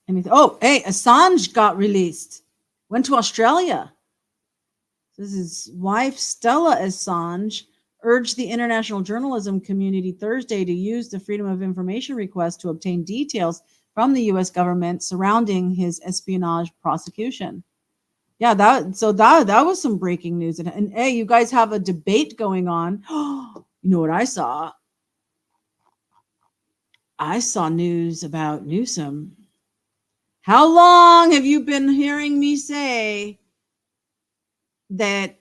Hey, Assange got released. Went to Australia. This is his wife, Stella Assange, urged the international journalism community Thursday to use the Freedom of Information request to obtain details from the U.S. government surrounding his espionage prosecution. Yeah, that was some breaking news. And hey, you guys have a debate going on. You know what I saw? I saw news about Newsom. How long have you been hearing me say that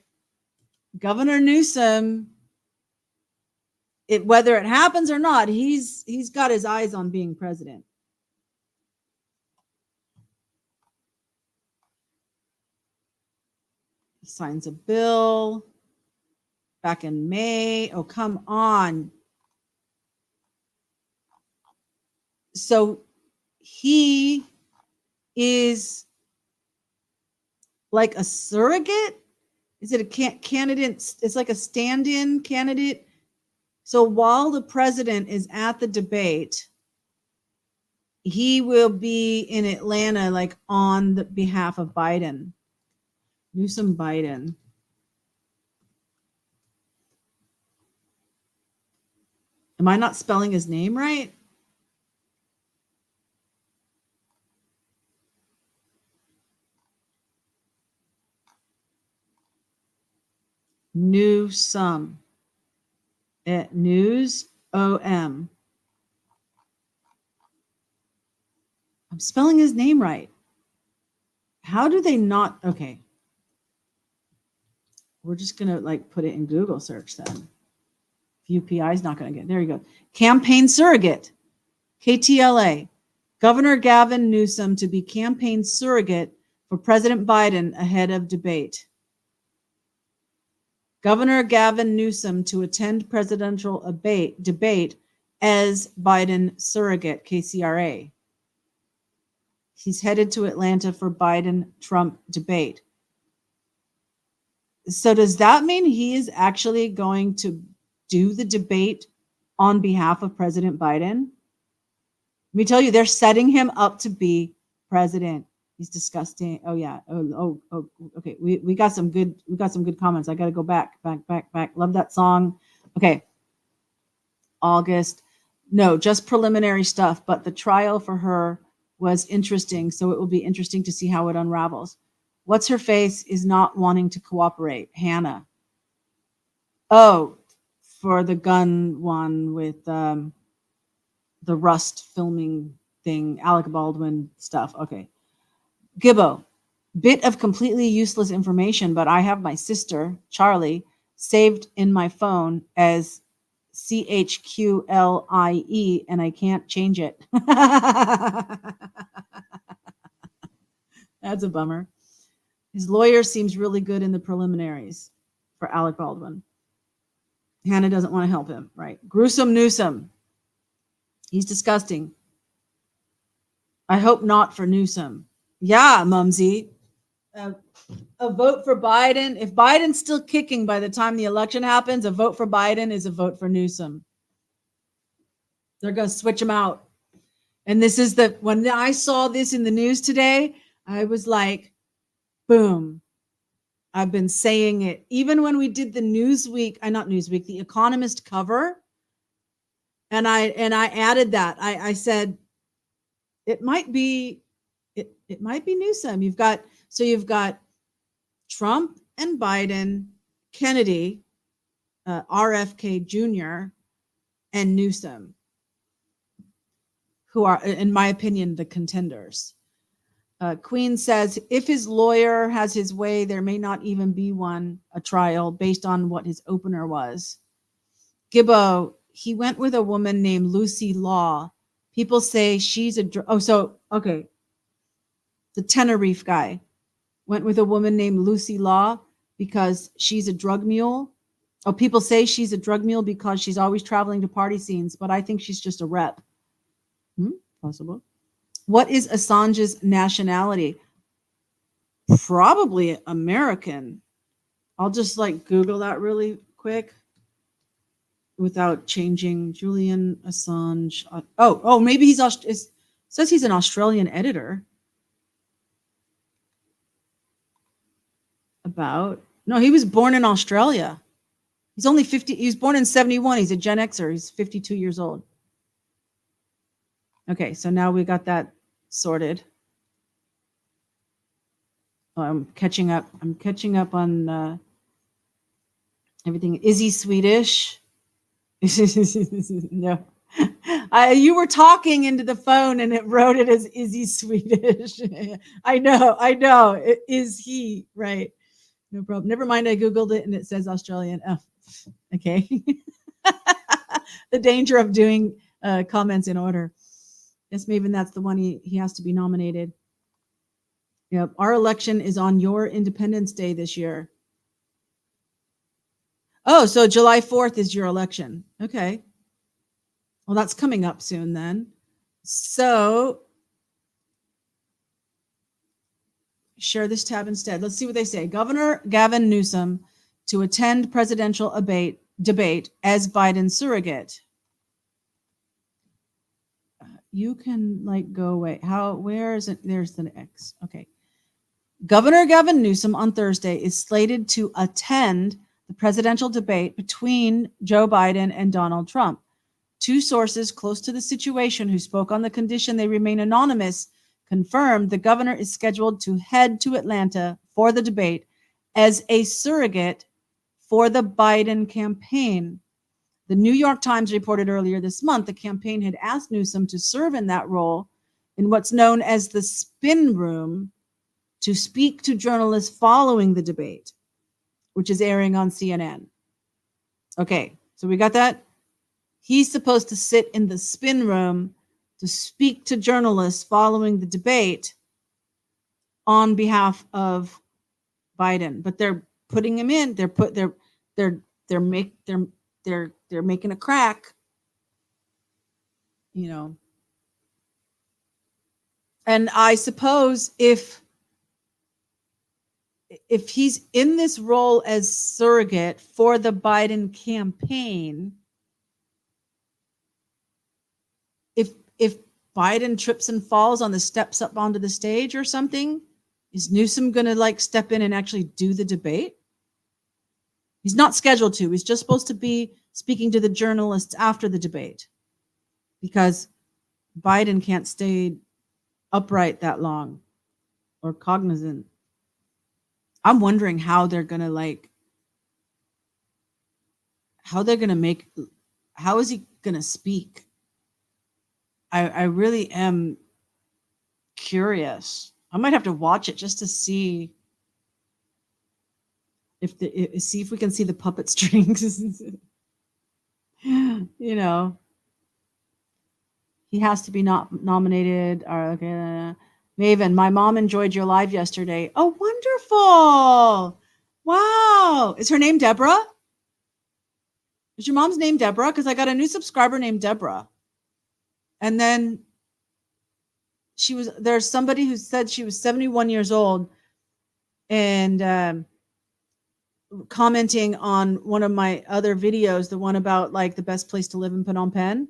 Governor Newsom, whether it happens or not, he's got his eyes on being president? He signs a bill back in May. Oh, come on. So he is like a surrogate? Is it a candidate? It's like a stand-in candidate. So while the president is at the debate, he will be in Atlanta, on the behalf of Biden. Newsom Biden. Am I not spelling his name right? Newsom. News OM. I'm spelling his name right. How do they not? Okay. We're just going to put it in Google search then. UPI is not going to get. There you go. Campaign surrogate. KTLA. Governor Gavin Newsom to be campaign surrogate for President Biden ahead of debate. Governor Gavin Newsom to attend presidential debate as Biden surrogate, KCRA. He's headed to Atlanta for Biden-Trump debate. So does that mean he is actually going to do the debate on behalf of President Biden? Let me tell you, they're setting him up to be president. He's disgusting. Oh yeah. Oh. Okay. We got some good comments. I got to go back. Love that song. Okay. August. No, just preliminary stuff, but the trial for her was interesting. So it will be interesting to see how it unravels. What's her face is not wanting to cooperate. Hannah. Oh, for the gun one with the Rust filming thing, Alec Baldwin stuff. Okay. Gibbo, bit of completely useless information, but I have my sister, Charlie, saved in my phone as CHQLIE, and I can't change it. That's a bummer. His lawyer seems really good in the preliminaries for Alec Baldwin. Hannah doesn't want to help him, right? Gruesome Newsom. He's disgusting. I hope not for Newsom. Yeah, Mumsy. A vote for Biden. If Biden's still kicking by the time the election happens, a vote for Biden is a vote for Newsom. They're going to switch him out. And this is when I saw this in the news today, I was like, boom. I've been saying it. Even when we did the the Economist cover, and I added that. I said, it might be Newsom. You've got Trump and Biden, Kennedy, RFK Jr., and Newsom, who are, in my opinion, the contenders. Queen says, if his lawyer has his way, there may not even be a trial based on what his opener was. Gibbo, he went with a woman named Lucy Law. People say she's okay. The Tenerife guy went with a woman named Lucy Law because she's a drug mule. Oh, people say she's a drug mule because she's always traveling to party scenes, but I think she's just a rep. Possible. What is Assange's nationality? Probably American. I'll just Google that really quick without changing. Julian Assange. Maybe says he's an Australian editor. No, he was born in Australia. He's only 50. He was born in 71. He's a Gen Xer. He's 52 years old. Okay, so now we got that sorted. I'm catching up on everything. Is he Swedish? No. You were talking into the phone and it wrote it as, is he Swedish? I know. Is he, right? No problem. Never mind. I Googled it and it says Australian. Oh, okay. The danger of doing comments in order. Yes, Maven, that's the one he has to be nominated. Yep. Our election is on your Independence Day this year. Oh, so July 4th is your election. Okay. Well, that's coming up soon then. So share this tab instead. Let's see what they say. Governor Gavin Newsom to attend presidential debate as Biden surrogate. You can go away. Where is it? There's the X. Okay. Governor Gavin Newsom on Thursday is slated to attend the presidential debate between Joe Biden and Donald Trump. Two sources close to the situation who spoke on the condition they remain anonymous confirmed the governor is scheduled to head to Atlanta for the debate as a surrogate for the Biden campaign. The New York Times reported earlier this month the campaign had asked Newsom to serve in that role in what's known as the spin room to speak to journalists following the debate, which is airing on CNN. Okay, so we got that? He's supposed to sit in the spin room to speak to journalists following the debate on behalf of Biden, but they're putting him in. They're they're making a crack, you know. And I suppose if he's in this role as surrogate for the Biden campaign, if Biden trips and falls on the steps up onto the stage or something, is Newsom going to like step in and actually do the debate? He's not scheduled to. He's just supposed to be speaking to the journalists after the debate because Biden can't stay upright that long or cognizant. I'm wondering how they're going to how is he going to speak? I really am curious. I might have to watch it just to see see if we can see the puppet strings. You know, he has to be not nominated. Okay. Maven, my mom enjoyed your live yesterday. Oh, wonderful. Wow. Is her name Deborah? Is your mom's name Deborah? Because I got a new subscriber named Deborah. And then there's somebody who said she was 71 years old and commenting on one of my other videos, the one about like the best place to live in Phnom Penh,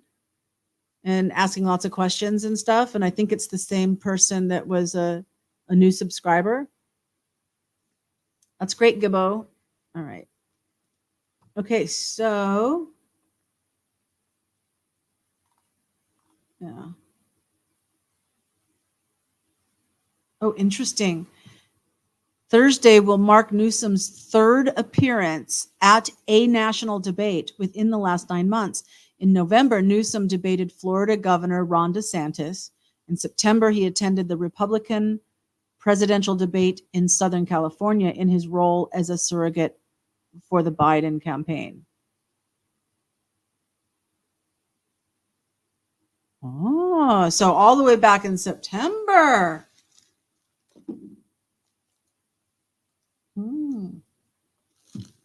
and asking lots of questions and stuff. And I think it's the same person that was a new subscriber. That's great, Gibbo. All right. Okay, so yeah. Oh, interesting. Thursday will mark Newsom's third appearance at a national debate within the last 9 months. In November, Newsom debated Florida Governor Ron DeSantis. In September, he attended the Republican presidential debate in Southern California in his role as a surrogate for the Biden campaign. Oh, so all the way back in September.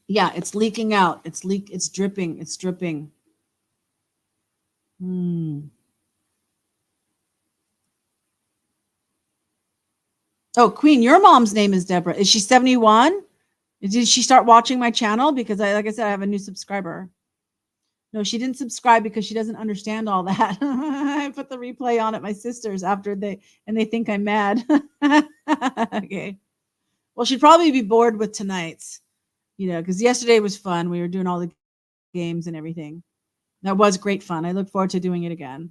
Yeah, it's leaking out. It's dripping. It's dripping. Oh, Queen, your mom's name is Deborah. Is she 71? Did she start watching my channel? Because like I said, I have a new subscriber. No, she didn't subscribe because she doesn't understand all that. I put the replay on at my sister's after they think I'm mad. Okay. Well, she'd probably be bored with tonight's, because yesterday was fun. We were doing all the games and everything. That was great fun. I look forward to doing it again.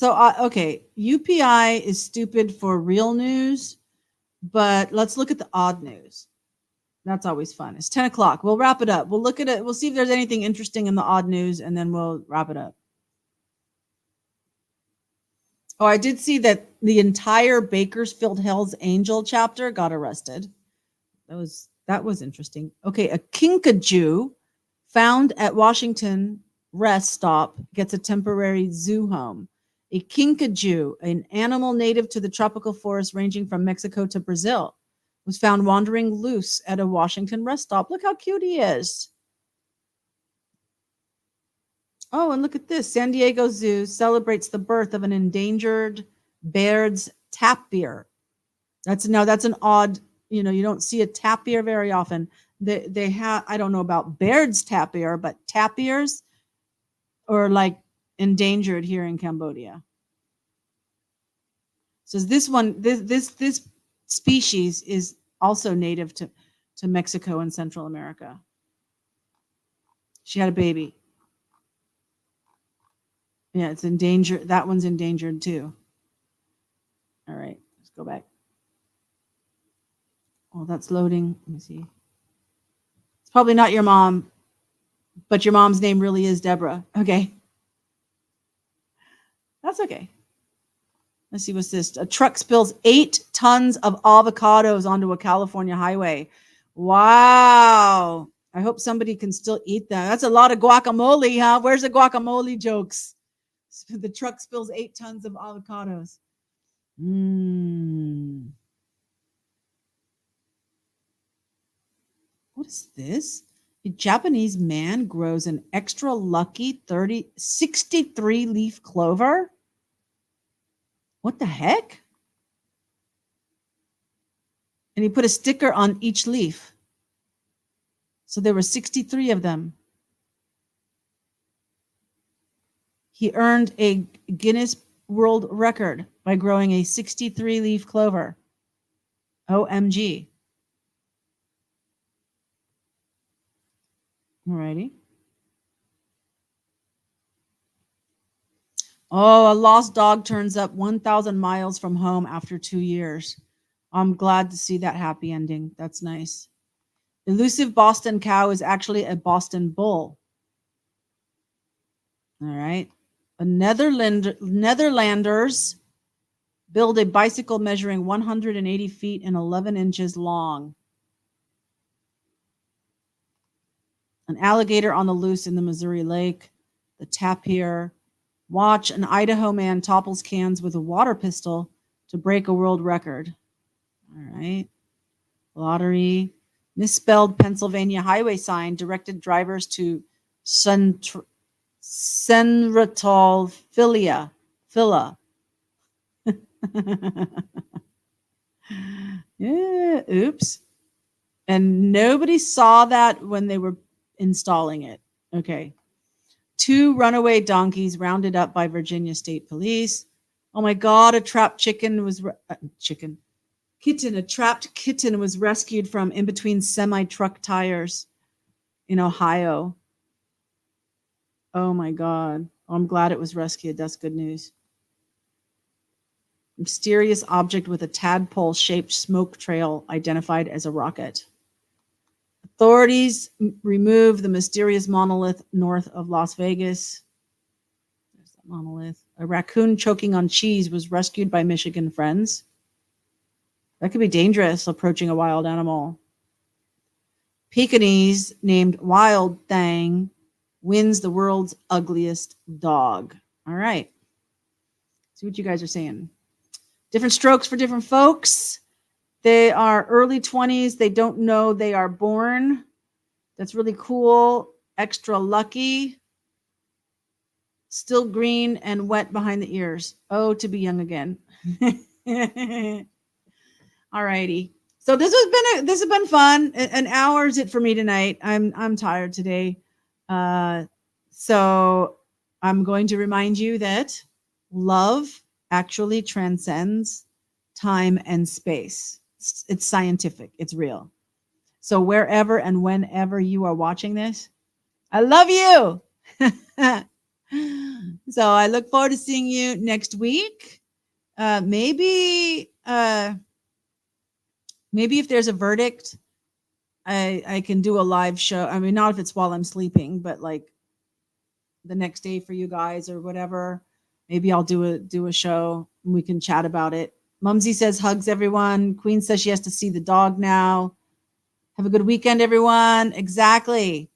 Okay, UPI is stupid for real news, but let's look at the odd news. That's always fun. It's 10 o'clock. We'll wrap it up. We'll look at it. We'll see if there's anything interesting in the odd news, and then we'll wrap it up. Oh, I did see that the entire Bakersfield Hells Angel chapter got arrested. That was interesting. Okay, a kinkajou found at Washington rest stop gets a temporary zoo home. A kinkajou, an animal native to the tropical forest ranging from Mexico to Brazil, was found wandering loose at a Washington rest stop. Look how cute he is. Oh, and look at this. San Diego Zoo celebrates the birth of an endangered Baird's tapir. That's an odd, you don't see a tapir very often. They have, I don't know about Baird's tapir, but tapirs are like endangered here in Cambodia. So this species is also native to Mexico and Central America. She had a baby. Yeah, it's endangered. That one's endangered too. All right, let's go back. Oh, that's loading. Let me see. It's probably not your mom, but your mom's name really is Deborah. Okay. That's okay. Let's see, what's this? A truck spills 8 tons of avocados onto a California highway. Wow. I hope somebody can still eat that. That's a lot of guacamole, huh? Where's the guacamole jokes? The truck spills 8 tons of avocados. What is this? A Japanese man grows an extra lucky 63 leaf clover. What the heck? And he put a sticker on each leaf. So there were 63 of them. He earned a Guinness World Record by growing a 63 leaf clover. OMG. Alrighty. Oh, a lost dog turns up 1,000 miles from home after 2 years. I'm glad to see that happy ending. That's nice. Elusive Boston cow is actually a Boston bull. All right. Netherlanders build a bicycle measuring 180 feet and 11 inches long. An alligator on the loose in the Missouri Lake. The tapir. Watch, an Idaho man topples cans with a water pistol to break a world record. All right. Lottery. Misspelled Pennsylvania highway sign directed drivers to Senratol Phila. Yeah, oops. And nobody saw that when they were installing it. Okay. 2 runaway donkeys rounded up by Virginia State Police. Oh my God, a trapped kitten was rescued from in between semi-truck tires in Ohio. Oh my God. I'm glad it was rescued. That's good news. Mysterious object with a tadpole-shaped smoke trail identified as a rocket. Authorities remove the mysterious monolith north of Las Vegas. There's that monolith. A raccoon choking on cheese was rescued by Michigan friends. That could be dangerous, approaching a wild animal. Pekingese named Wild Thang wins the world's ugliest dog. All right. See what you guys are saying. Different strokes for different folks. They are early 20s. They don't know they are born. That's really cool. Extra lucky. Still green and wet behind the ears. Oh, to be young again. All righty. So this has been fun. An hour is it for me tonight. I'm tired today. So I'm going to remind you that love actually transcends time and space. It's scientific. It's real. So wherever and whenever you are watching this, I love you. So I look forward to seeing you next week. Maybe if there's a verdict, I can do a live show. I mean, not if it's while I'm sleeping, but like the next day for you guys or whatever. Maybe I'll do a show and we can chat about it. Mumsy says hugs everyone. Queen says she has to see the dog now. Have a good weekend, everyone. Exactly.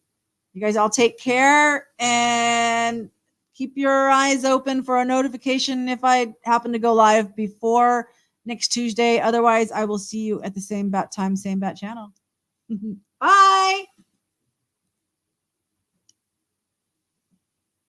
You guys all take care and keep your eyes open for a notification if I happen to go live before next Tuesday. Otherwise, I will see you at the same bat time, same bat channel. Bye.